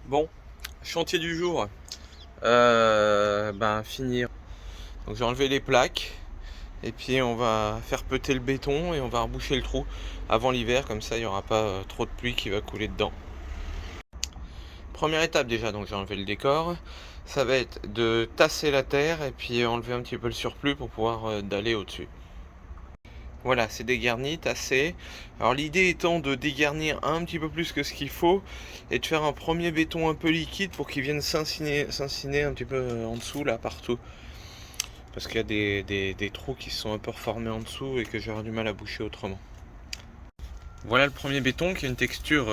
Bon, chantier du jour, finir. Donc j'ai enlevé les plaques et puis on va faire peuter le béton et on va reboucher le trou avant l'hiver, comme ça il n'y aura pas trop de pluie qui va couler dedans. Première étape déjà, donc j'ai enlevé le décor. Ça va être de tasser la terre et puis enlever un petit peu le surplus pour pouvoir daller au-dessus. Voilà, c'est dégarni, tassé. Alors l'idée étant de dégarnir un petit peu plus que ce qu'il faut et de faire un premier béton un peu liquide pour qu'il vienne s'inciner un petit peu en dessous là, partout. Parce qu'il y a des trous qui se sont un peu reformés en dessous et que j'aurai du mal à boucher autrement. Voilà le premier béton qui a une texture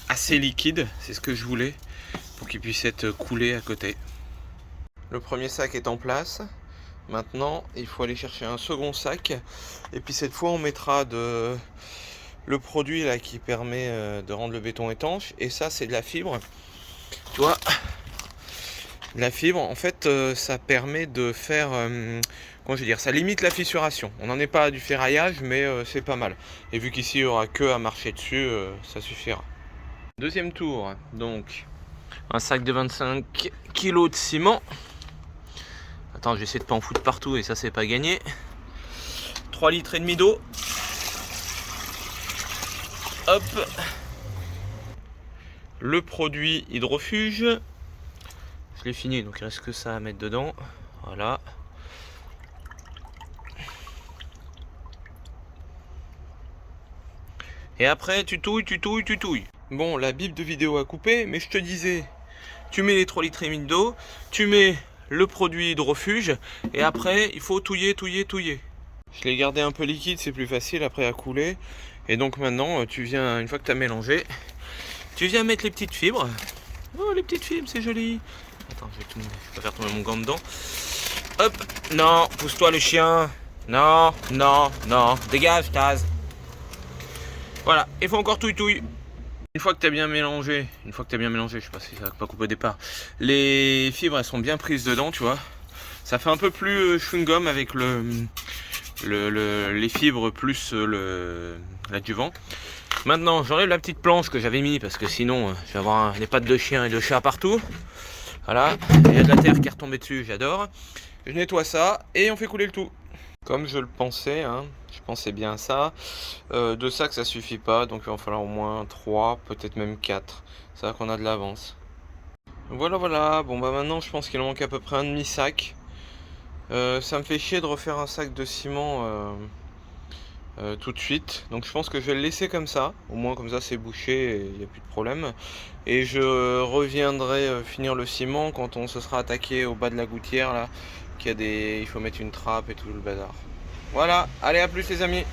assez liquide, c'est ce que je voulais pour qu'il puisse être coulé à côté. Le premier sac est en place. Maintenant, il faut aller chercher un second sac. Et puis cette fois, on mettra le produit là qui permet de rendre le béton étanche. Et ça, c'est de la fibre. Tu vois, la fibre, en fait, ça permet de faire... comment je veux dire, ça limite la fissuration. On n'en est pas à du ferraillage, mais c'est pas mal. Et vu qu'ici, il n'y aura que à marcher dessus, ça suffira. Deuxième tour, donc un sac de 25 kg de ciment. Attends, je vais essayer de pas en foutre partout et ça c'est pas gagné. 3 litres et demi d'eau. Hop. Le produit hydrofuge. Je l'ai fini, donc il reste que ça à mettre dedans. Voilà. Et après tu touilles. Bon, la bible de vidéo a coupé, mais je te disais, tu mets les 3 litres et demi d'eau, tu mets le produit hydrofuge et après il faut touiller. Je l'ai gardé un peu liquide, c'est plus facile après à couler. Et donc maintenant, tu viens, une fois que tu as mélangé, tu viens mettre les petites fibres. Oh, les petites fibres, c'est joli. Attends, je vais pas faire tomber mon gant dedans. Hop, non, pousse-toi le chien. Non, dégage, Taz. Voilà, il faut encore touille. Une fois que tu as bien mélangé, je sais pas si ça va pas couper au départ, les fibres elles sont bien prises dedans, tu vois. Ça fait un peu plus chewing-gum avec les fibres plus l'adjuvant. Maintenant j'enlève la petite planche que j'avais mis parce que sinon je vais avoir des pattes de chien et de chat partout. Voilà, il y a de la terre qui est retombée dessus, j'adore. Je nettoie ça et on fait couler le tout. Comme je le pensais, hein, je pensais bien à ça. 2 sacs ça suffit pas, donc il va en falloir au moins 3, peut-être même 4. C'est vrai qu'on a de l'avance. Voilà, bon bah maintenant je pense qu'il en manque à peu près un demi-sac. Ça me fait chier de refaire un sac de ciment tout de suite. Donc je pense que je vais le laisser comme ça. Au moins comme ça c'est bouché et il n'y a plus de problème. Et je reviendrai finir le ciment quand on se sera attaqué au bas de la gouttière là. Il faut mettre une trappe et tout le bazar. Voilà, allez à plus les amis.